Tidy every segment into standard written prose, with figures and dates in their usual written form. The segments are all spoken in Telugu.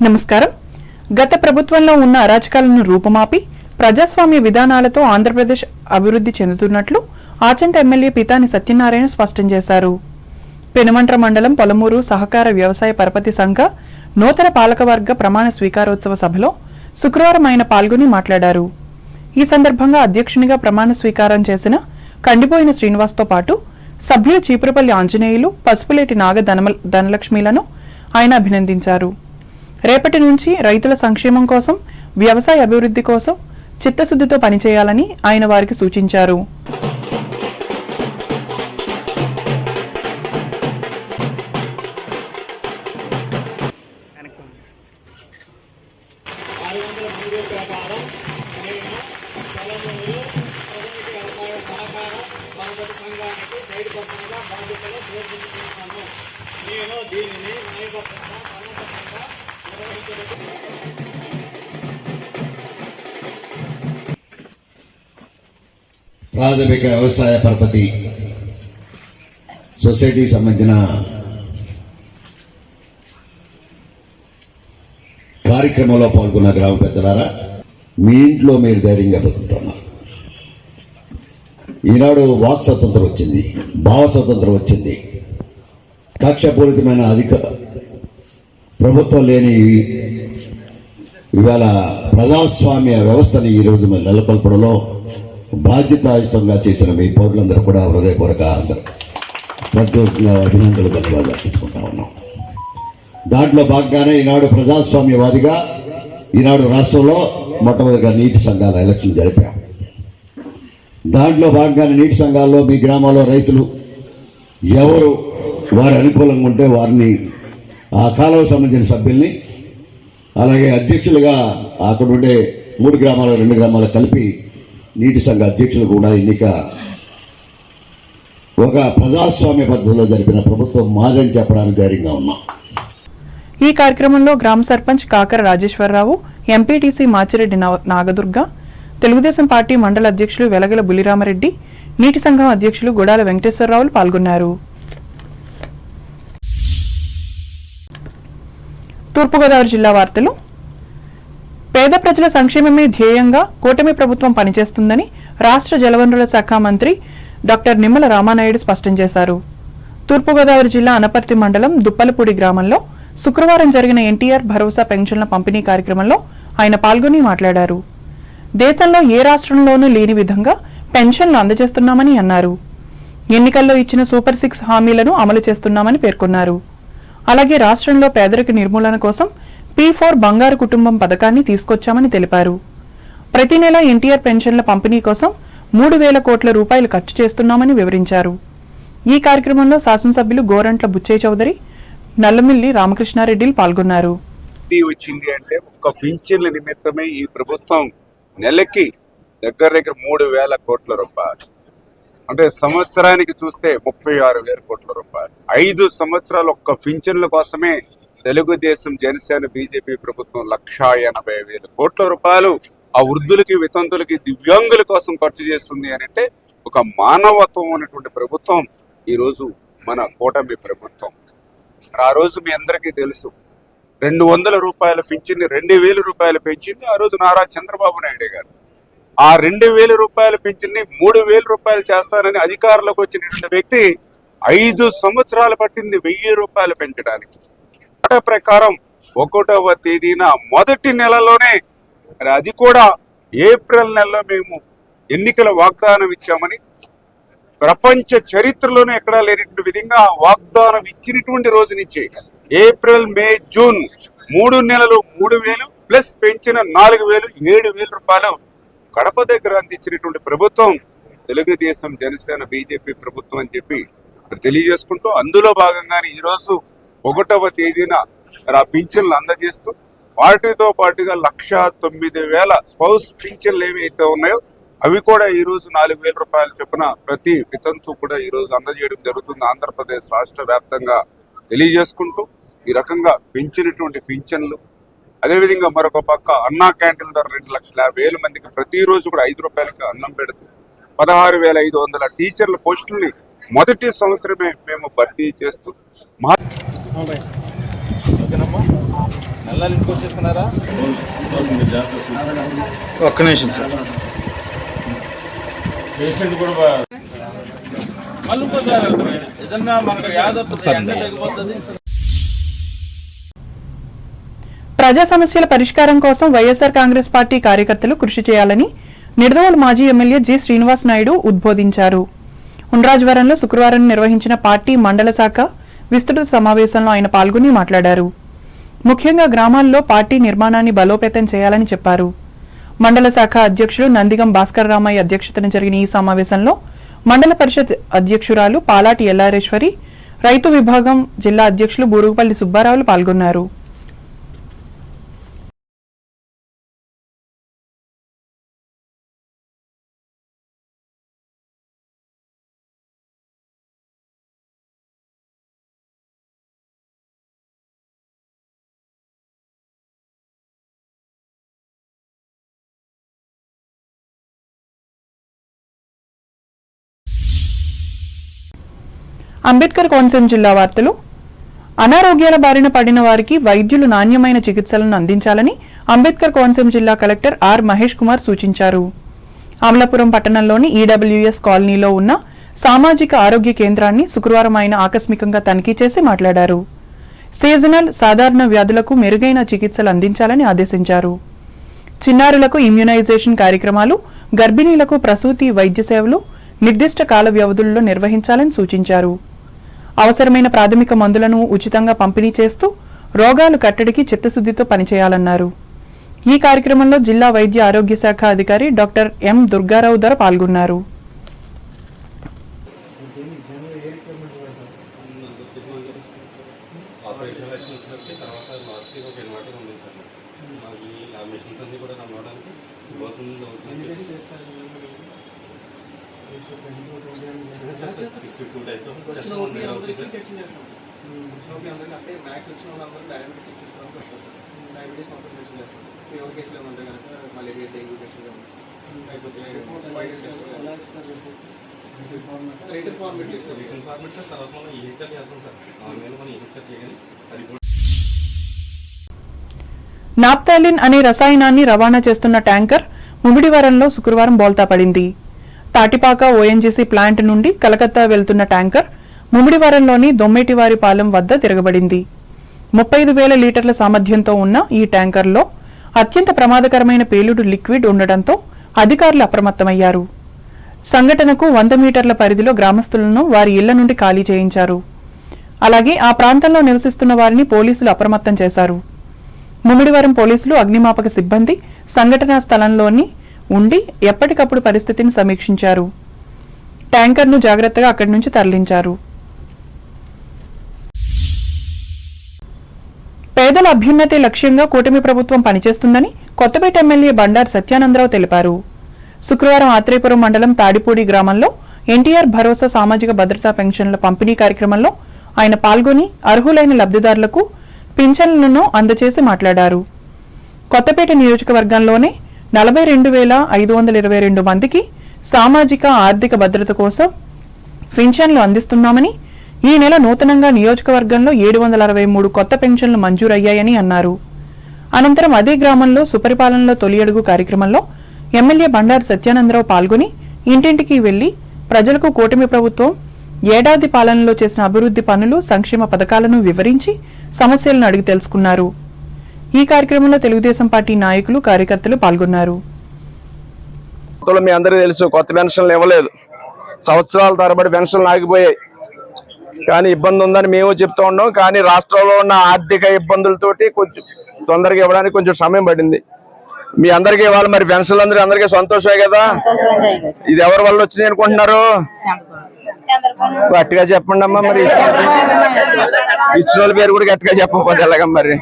నమస్కారం. గత ప్రభుత్వంలో ఉన్న అరాచకాలను రూపుమాపి ప్రజాస్వామ్య విధానాలతో ఆంధ్రప్రదేశ్ అభివృద్ధి చెందుతున్నట్లు ఆచంట ఎమ్మెల్యే పితాని సత్యనారాయణ స్పష్టం చేశారు. పెనుమంట్ర మండలం పొలమూరు సహకార వ్యవసాయ పరపతి సంఘ నూతన పాలకవర్గ ప్రమాణ స్వీకారోత్సవ సభలో శుక్రవారం ఆయన పాల్గొని మాట్లాడారు. ఈ సందర్భంగా అధ్యక్షునిగా ప్రమాణ స్వీకారం చేసిన కండిపోయిన శ్రీనివాస్తో పాటు సభ్యులు చీపురపల్లి ఆంజనేయులు, పసుపులేటి నాగ ధనలక్ష్మిలను ఆయన అభినందించారు. రేపటి నుంచి రైతుల సంక్షేమం కోసం, వ్యవసాయ అభివృద్ధి కోసం చిత్తశుద్ధితో పనిచేయాలని ఆయన వారికి సూచించారు. ప్రాథమిక వ్యవసాయ పరపతి సొసైటీకి సంబంధించిన కార్యక్రమంలో పాల్గొన్న గ్రామ పెద్దలారా, మీ ఇంట్లో మీరు ధైర్యంగా బతుకుతున్నారు. ఈనాడు వాక్ స్వతంత్రం వచ్చింది, భావ స్వతంత్రం వచ్చింది. కక్షపూరితమైన ప్రభుత్వం లేని ఇవాళ ప్రజాస్వామ్య వ్యవస్థని ఈరోజు మనం నెలకొల్పడంలో బాధ్యతాయుతంగా చేసిన మీ పౌరులందరూ కూడా హృదయపూర్వక ప్రత్యేకంగా అభినందనలు ధన్యవాదాలు అర్పించుకుంటా ఉన్నాం. దాంట్లో భాగంగానే ఈనాడు ప్రజాస్వామ్యవాదిగా ఈనాడు రాష్ట్రంలో మొట్టమొదటిగా నీటి సంఘాల ఎలక్షన్ జరిపాం. దాంట్లో భాగంగానే నీటి సంఘాల్లో మీ గ్రామాల్లో రైతులు ఎవరు వారి అనుకూలంగా ఉంటే వారిని ఆ కాలువకు సంబంధించిన సభ్యుల్ని, అలాగే అధ్యక్షులుగా అక్కడ ఉండే 3 గ్రామాలు 2 గ్రామాలు కలిపి నీటి సంఘ అధ్యక్షులు కూడా ఎన్నిక ఒక ప్రజాస్వామ్య పద్ధతిలో జరిపిన ప్రభుత్వం మాదని చెప్పడానికి ధైర్యంగా ఉన్నాం. ఈ కార్యక్రమంలో గ్రామ సర్పంచ్ కాకర రాజేశ్వరరావు, ఎంపీటీసీ మాచిరెడ్డి నాగదుర్గ, తెలుగుదేశం పార్టీ మండల అధ్యక్షులు వెలగల బులిరామరెడ్డి, నీటి సంఘం అధ్యక్షులు గుడాల వెంకటేశ్వరరావులు పాల్గొన్నారు. తూర్పుగోదావరి జిల్లా వార్తలు. పేద ప్రజల సంక్షేమమే ధ్యేయంగా కూటమి ప్రభుత్వం పనిచేస్తుందని రాష్ట్ర జలవనరుల శాఖ మంత్రి డాక్టర్ నిమ్మల రామానాయుడు స్పష్టం చేశారు. తూర్పుగోదావరి జిల్లా అనపర్తి మండలం దుప్పలపూడి గ్రామంలో శుక్రవారం జరిగిన ఎన్టీఆర్ భరోసా పెన్షన్ల పంపిణీ కార్యక్రమంలో ఆయన పాల్గొని మాట్లాడారు. దేశంలో ఏ రాష్ట్రంలోనూ లేని విధంగా పెన్షన్లు అందజేస్తున్నామని అన్నారు. ఎన్నికల్లో ఇచ్చిన సూపర్ 6 హామీలను అమలు చేస్తున్నామని పేర్కొన్నారు. అలాగే రాష్ట్రంలో పేదరిక నిర్మూలన కోసం P4 బంగారు కుటుంబం పథకాన్ని తీసుకొచ్చామని తెలిపారు. ప్రతి నెల ఎన్టీఆర్ పెన్షన్ల పంపిణీ కోసం 3,000 కోట్ల రూపాయలు ఖర్చు చేస్తున్నామని వివరించారు. ఈ కార్యక్రమంలో శాసనసభ్యులు గోరంట్ల బుచ్చయ్య చౌదరి, నల్లమిల్లి రామకృష్ణారెడ్డిలు పాల్గొన్నారు. వచ్చింది అంటే ఒక్క పింఛన్ల నిమిత్తమే ఈ ప్రభుత్వం నెలకి దగ్గర 3,000 కోట్ల రూపాయలు, అంటే సంవత్సరానికి చూస్తే 36,000 కోట్ల రూపాయలు. 5 సంవత్సరాలు ఒక్క పింఛన్ల కోసమే తెలుగుదేశం, జనసేన, బీజేపీ ప్రభుత్వం 1,80,000 కోట్ల రూపాయలు ఆ వృద్ధులకి, వితంతులకి, దివ్యాంగుల కోసం ఖర్చు చేస్తుంది అని అంటే ఒక మానవత్వం ఉన్నటువంటి ప్రభుత్వం ఈరోజు మన కూటమి ప్రభుత్వం. ఆ రోజు మీ అందరికీ తెలుసు, 200 రూపాయల పింఛన్ని 2,000 రూపాయలు పెంచింది ఆ రోజు నారా చంద్రబాబు నాయుడు గారు. ఆ 2,000 రూపాయల పింఛన్ని 3,000 రూపాయలు చేస్తానని అధికారంలోకి వచ్చినటువంటి వ్యక్తి 5 సంవత్సరాలు పట్టింది 1,000 రూపాయలు పెంచడానికి. ప్రకారం 1వ తేదీన మొదటి నెలలోనే, అది కూడా ఏప్రిల్ నెలలో మేము ఎన్నికల వాగ్దానం ఇచ్చామని, ప్రపంచ చరిత్రలోనే ఎక్కడా లేనటువంటి విధంగా వాగ్దానం ఇచ్చినటువంటి రోజు నుంచి ఏప్రిల్, మే, జూన్ 3 నెలలు 3,000 ప్లస్ పెంచిన 4,000, 7,000 రూపాయలు కడప దగ్గర అందించినటువంటి ప్రభుత్వం తెలుగుదేశం, జనసేన, బీజేపీ ప్రభుత్వం అని చెప్పి తెలియజేసుకుంటూ, అందులో భాగంగానే ఈరోజు 1వ తేదీన ఆ పింఛన్లు అందజేస్తూ వాటితో పాటుగా 1,09,000 స్పౌస్ పింఛన్లు ఏవైతే ఉన్నాయో అవి కూడా ఈరోజు 4,000 రూపాయలు చొప్పున ప్రతి వితంతు కూడా ఈరోజు అందజేయడం జరుగుతుంది ఆంధ్రప్రదేశ్ రాష్ట్ర వ్యాప్తంగా తెలియజేసుకుంటూ. ఈ రకంగా పెంచినటువంటి పింఛన్లు, అదేవిధంగా మరొక పక్క అన్నా క్యాంటీన్ ధర 2,50,000 మందికి ప్రతిరోజు కూడా 5 రూపాయలకి అన్నం పెడుతూ 16,500 టీచర్ల పోస్టుల్ని మొదటి సంవత్సరమే మేము భర్తీ చేస్తూ ఒక్క నిమిషం సార్. పేషెంట్ కూడా మళ్ళీ ఇంకోసారి నిజంగా మనకు యాదవ్ తగ్గిపోతుంది. ప్రజా సమస్యల పరిష్కారం కోసం వైఎస్ఆర్ కాంగ్రెస్ పార్టీ కార్యకర్తలు కృషి చేయాలని నిడదవోలు మాజీ ఎమ్మెల్యే జి శ్రీనివాస్ నాయుడు ఉద్బోధించారు. ఉండ్రాజవరంలో శుక్రవారం నిర్వహించిన పార్టీ మండల శాఖ విస్తృత సమావేశంలో ఆయన పాల్గొని మాట్లాడారు. ముఖ్యంగా గ్రామాల్లో పార్టీ నిర్మాణాన్ని బలోపేతం చేయాలని చెప్పారు. మండల శాఖ అధ్యక్షులు నందిగం భాస్కర్ రామయ్య అధ్యక్షతన జరిగిన ఈ సమావేశంలో మండల పరిషత్ అధ్యక్షురాలు పాలాటి ఎల్లారేశ్వరి, రైతు విభాగం జిల్లా అధ్యక్షులు బూరుగుపల్లి సుబ్బారావులు పాల్గొన్నారు. అంబేద్కర్ కోనసీమ జిల్లా వార్తలు. అనారోగ్యాల బారిన పడిన వారికి వైద్యులు నాణ్యమైన చికిత్సలను అందించాలని అంబేద్కర్ కోనసీమ జిల్లా కలెక్టర్ ఆర్ మహేష్ కుమార్ సూచించారు. అమలాపురం పట్టణంలోని ఈడబ్ల్యూఎస్ కాలనీలో ఉన్న సామాజిక ఆరోగ్య కేంద్రాన్ని శుక్రవారం ఆయన ఆకస్మికంగా తనిఖీ చేసి మాట్లాడారు. సీజనల్ సాధారణ వ్యాధులకు మెరుగైన చికిత్సలు అందించాలని ఆదేశించారు. చిన్నారులకు ఇమ్యునైజేషన్ కార్యక్రమాలు, గర్భిణీలకు ప్రసూతి వైద్య సేవలు నిర్దిష్ట కాల వ్యవధుల్లో నిర్వహించాలని సూచించారు. అవసరమైన ప్రాథమిక మందులను ఉచితంగా పంపిణీ చేస్తూ రోగాలు కట్టడికి చిత్తశుద్దితో పనిచేయాలన్నారు. ఈ కార్యక్రమంలో జిల్లా వైద్య ఆరోగ్య శాఖ అధికారి డాక్టర్ ఎం దుర్గారావు ధర పాల్గొన్నారు. నాప్తాలిన్ అనే రసాయనాన్ని రవాణా చేస్తున్న ట్యాంకర్ ముమిడివరంలో శుక్రవారం బోల్తా పడింది. తాటిపాక ఓఎన్జీసీ ప్లాంట్ నుండి కలకత్తా వెళ్తున్న ట్యాంకర్ ముమిడివరంలోని దొమ్మేటివారిపాలెం వద్ద తిరగబడింది. 35,000 లీటర్ల సామర్థ్యంతో ఉన్న ఈ ట్యాంకర్లో అత్యంత ప్రమాదకరమైన పేలుడు లిక్విడ్ ఉండటంతో అధికారులు అప్రమత్తమయ్యారు. సంఘటనకు 100 మీటర్ల పరిధిలో గ్రామస్తులను వారి ఇళ్ల నుండి ఖాళీ చేయించారు. అలాగే ఆ ప్రాంతంలో నివసిస్తున్న వారిని పోలీసులు అప్రమత్తం చేశారు. ముమిడివరం పోలీసులు, అగ్నిమాపక సిబ్బంది సంఘటనా స్థలంలోని ఉండి ఎప్పటికప్పుడు పరిస్థితిని సమీక్షించారు. ట్యాంకర్ను జాగ్రత్తగా అక్కడి నుంచి తరలించారు. పేదల అభ్యున్నతి లక్ష్యంగా కూటమి ప్రభుత్వం పనిచేస్తుందని కొత్తపేట ఎమ్మెల్యే బండారు సత్యానందరావు తెలిపారు. శుక్రవారం ఆత్రేయపురం మండలం తాడిపూడి గ్రామంలో ఎన్టీఆర్ భరోసా సామాజిక భద్రతా పెన్షన్ల పంపిణీ కార్యక్రమంలో ఆయన పాల్గొని అర్హులైన లబ్ధిదారులకు పింఛన్లను అందజేసి మాట్లాడారు. కొత్తపేట నియోజకవర్గంలోనే 42,522 మందికి సామాజిక ఆర్థిక భద్రత కోసం పింఛన్లు అందిస్తున్నామని, ఈ నెల నూతనంగా నియోజకవర్గంలో 763 కొత్త పెన్షన్లు మంజూరయ్యాయని అన్నారు. అనంతరం అదే గ్రామంలో సుపరిపాలనలో తొలి అడుగు కార్యక్రమంలో ఎమ్మెల్యే బండారు సత్యానందరావు పాల్గొని ఇంటింటికి వెళ్లి ప్రజలకు కూటమి ప్రభుత్వం ఏడాది పాలనలో చేసిన అభివృద్ధి పనులు, సంక్షేమ పథకాలను వివరించి సమస్యలను అడిగి తెలుసుకున్నారు. ఈ కార్యక్రమంలో తెలుగుదేశం పార్టీ నాయకులు, కార్యకర్తలు పాల్గొన్నారు. మీ అందరికీ తెలుసు, కొత్త పెన్షన్లు ఇవ్వలేదు. సంవత్సరాల తరబడి పెన్షన్లు ఆగిపోయాయి. కానీ ఇబ్బంది ఉందని మేము చెప్తూ ఉన్నాం. కానీ రాష్ట్రంలో ఉన్న ఆర్థిక ఇబ్బందులతోటి కొంచెం తొందరగా ఇవ్వడానికి కొంచెం సమయం పడింది. మీ అందరికీ ఇవ్వాలి. మరి పెన్షన్లు అందరికీ సంతోషమే కదా. ఇది ఎవరి వల్ల వచ్చినాయి అనుకుంటున్నారు? గట్టిగా చెప్పండి అమ్మా. మరి ఇచ్చిన వాళ్ళ పేరు కూడా గట్టిగా చెప్పకపోతే ఎలాగ? మరి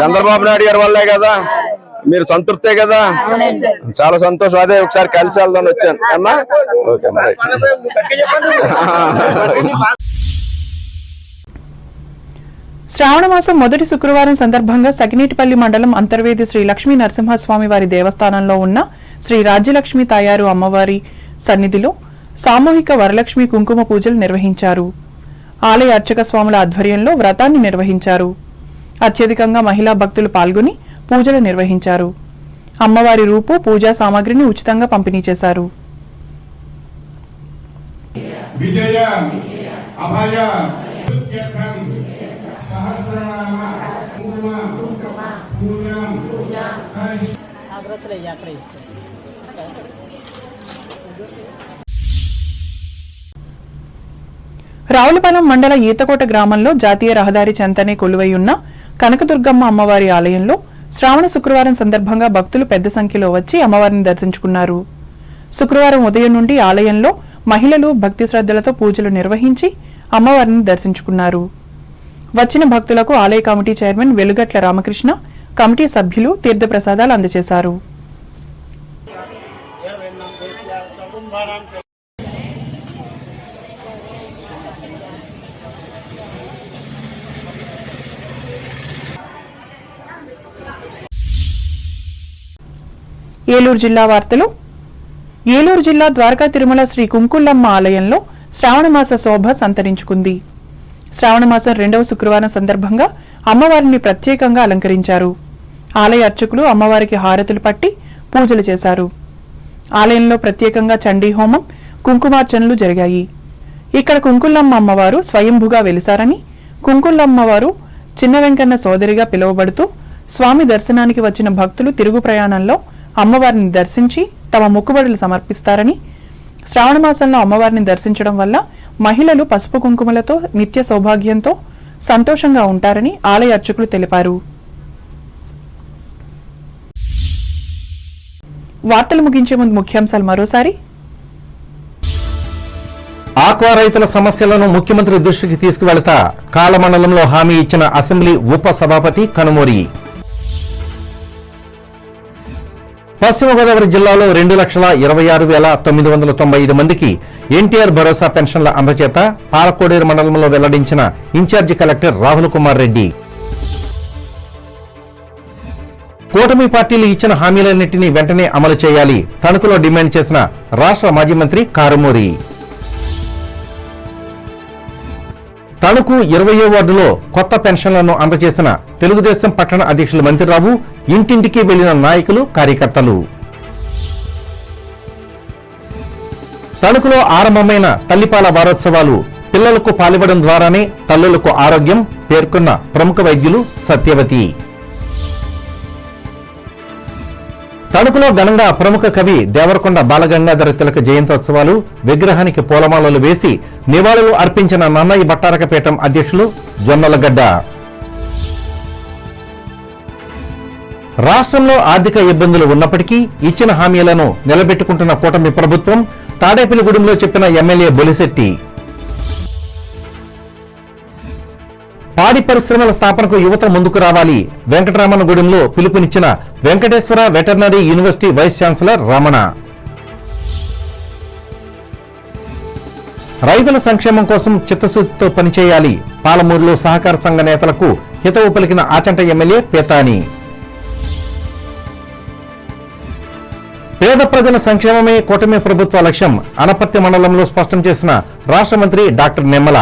చంద్రబాబు నాయుడు గారి వల్లే కదా. మీరు సంతృప్తే కదా. చాలా సంతోషం. అదే ఒకసారి కలిసి వెళ్దామని వచ్చాను అమ్మా. ఓకే. శ్రావణ మాసం మొదటి శుక్రవారం సందర్భంగా సకినేటిపల్లి మండలం అంతర్వేది శ్రీ లక్ష్మీ నరసింహస్వామి వారి దేవస్థానంలో ఉన్న శ్రీ రాజ్యలక్ష్మి తాయారు అమ్మవారి సన్నిధిలో సామూహిక వరలక్ష్మి కుంకుమ పూజలు నిర్వహించారు. ఆలయ అర్చక స్వాముల ఆధ్వర్యంలో వ్రతాన్ని నిర్వహించారు. అత్యధికంగా మహిళా భక్తులు పాల్గొని పూజలు నిర్వహించారు. అమ్మవారి రూపు, పూజా సామాగ్రిని ఉచితంగా పంపిణీ చేశారు. విజయ అభయ సహస్రనామ రావులపాలెం మండల ఈతకోట గ్రామంలో జాతీయ రహదారి చెంతనే కొలువై ఉన్న కనకదుర్గమ్మ అమ్మవారి ఆలయంలో శ్రావణ శుక్రవారం సందర్భంగా భక్తులు పెద్ద సంఖ్యలో వచ్చి అమ్మవారిని దర్శించుకున్నారు. శుక్రవారం ఉదయం నుండి ఆలయంలో మహిళలు భక్తి శ్రద్ధలతో పూజలు నిర్వహించి అమ్మవారిని దర్శించుకున్నారు. వచ్చిన భక్తులకు ఆలయ కమిటీ చైర్మన్ వెలుగట్ల రామకృష్ణ, కమిటీ సభ్యులు తీర్థప్రసాదాలు అందజేశారు. ఏలూరు జిల్లా వార్తలు. ఏలూరు జిల్లా ద్వారకా తిరుమల శ్రీ కుంకుళ్ళమ్మ ఆలయంలో శ్రావణమాస శోభ సంతరించుకుంది. శ్రావణమాసం 2వ శుక్రవారం సందర్భంగా అమ్మవారిని ప్రత్యేకంగా అలంకరించారు. ఆలయ అర్చకులు అమ్మవారికి హారతులు పట్టి పూజలు చేశారు. ఆలయంలో ప్రత్యేకంగా చండీ హోమం, కుంకుమార్చనలు జరిగాయి. ఇక్కడ కుంకుళ్ళమ్మ అమ్మవారు స్వయంభుగా వెలిశారని, కుంకుళ్ళమ్మవారు చిన్న వెంకన్న సోదరిగా పిలువబడుతూ స్వామి దర్శనానికి వచ్చిన భక్తులు తిరుగు ప్రయాణంలో అమ్మవారిని దర్శించి తమ మొక్కుబడులు సమర్పిస్తారని, శ్రావణమాసంలో అమ్మవారిని దర్శించడం వల్ల మహిళలు పసుపు కుంకుమలతో నిత్య సౌభాగ్యంతో సంతోషంగా ఉంటారని ఆలయ అర్చకులు తెలిపారు. వార్తలు ముగించే ముందు ముఖ్యాంశాలు మరోసారి. ఆక్వా రైతుల సమస్యలను ముఖ్యమంత్రి దృష్టికి తీసుకువెళతా కాళమండలంలో హామీ ఇచ్చిన అసెంబ్లీ ఉప సభాపతి కనుమూరి. పశ్చిమ గోదావరి జిల్లాలో 2,26,995 మందికి ఎన్టీఆర్ భరోసా పెన్షన్ల అందజేత పాలకోడేరు మండలంలో వెల్లడించిన ఇన్ఛార్జి కలెక్టర్ రాహుల్ కుమార్ రెడ్డి. కూటమి పార్టీలు ఇచ్చిన హామీలన్నింటినీ వెంటనే అమలు చేయాలి, తణుకులో డిమాండ్ చేసిన రాష్ట్ర మాజీ మంత్రి కారుమూరి. తణుకు 20వ వార్డులో కొత్త పెన్షన్లను అందజేసిన తెలుగుదేశం పట్టణ అధ్యక్షులు మంత్రిరావు, ఇంటింటికి వెళ్లిన నాయకులు, కార్యకర్తలు. తణుకులో ఆరంభమైన తల్లిపాల వారోత్సవాలు, పిల్లలకు పాలివ్వడం ద్వారానే తల్లులకు ఆరోగ్యం పేర్కొన్న ప్రముఖ వైద్యులు సత్యవతి. తణుకులో ఘనంగా ప్రముఖ కవి దేవరకొండ బాలగంగాధర తిలక జయంతోత్సవాలు, విగ్రహానికి పూలమాలలు వేసి నివాళులు అర్పించిన నన్నయ్య భట్టారకపీఠం అధ్యక్షులు జొన్నలగడ్డ. రాష్ట్రంలో ఆర్థిక ఇబ్బందులు ఉన్నప్పటికీ ఇచ్చిన హామీలను నిలబెట్టుకుంటున్న కూటమి ప్రభుత్వం, తాడేపల్లిగూడెంలో చెప్పిన ఎమ్మెల్యే బొలిశెట్టి. పాడి పరిశ్రమల స్థాపనకు యువత ముందుకు రావాలి, వెంకటరామన్నగూడెంలో పిలుపునిచ్చిన Venkateswara veterinary university vice chancellor Ramana. రైతుల సంక్షేమం కోసం చిత్తశుద్ధితో పనిచేయాలి, పాలమూరులో సహకార సంఘ నేతలకు హితవు పలికిన ఆచంట ఎమ్మెల్యే పేతాని. పేద ప్రజల సంక్షేమమే కూటమి ప్రభుత్వ లక్ష్యం, అనపత్తి మండలంలో స్పష్టం చేసిన రాష్ట్ర మంత్రి డాక్టర్ నిమ్మల.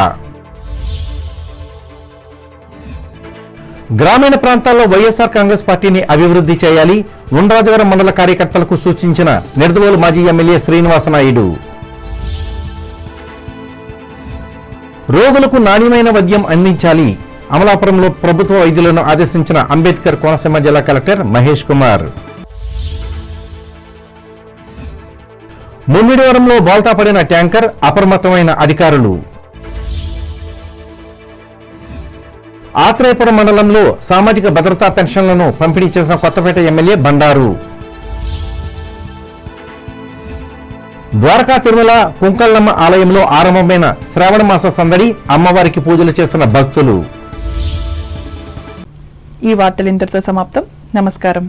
గ్రామీణ ప్రాంతాల్లో వైఎస్ఆర్ కాంగ్రెస్ పార్టీని అభివృద్ధి చేయాలి, ఉండ్రాజవరం మండల కార్యకర్తలకు సూచించిన నిడదవోలు మాజీ ఎమ్మెల్యే శ్రీనివాసనాయుడు. రోగులకు నాణ్యమైన వైద్యం అందించాలి, అమలాపురంలో ప్రభుత్వ వైద్యులను ఆదేశించిన అంబేద్కర్ కోనసీమ జిల్లా కలెక్టర్ మహేష్ కుమార్. ముమ్మిడివరంలో బోల్తా పడిన ట్యాంకర్, అప్రమత్తమైన అధికారులు. ఆత్రేయపురం మండలంలో సామాజిక భద్రతా పెన్షన్లను పంపిణీ చేసిన కొత్తపేట ఎమ్మెల్యే బండారు. ద్వారకా తిరుమల కుంకుళ్ళమ్మ ఆలయంలో ఆరంభమైన శ్రావణమాస సందడి, అమ్మవారికి పూజలు చేసిన భక్తులు. ఈ వార్తలు ఇంతటితో సమాప్తం. నమస్కారం.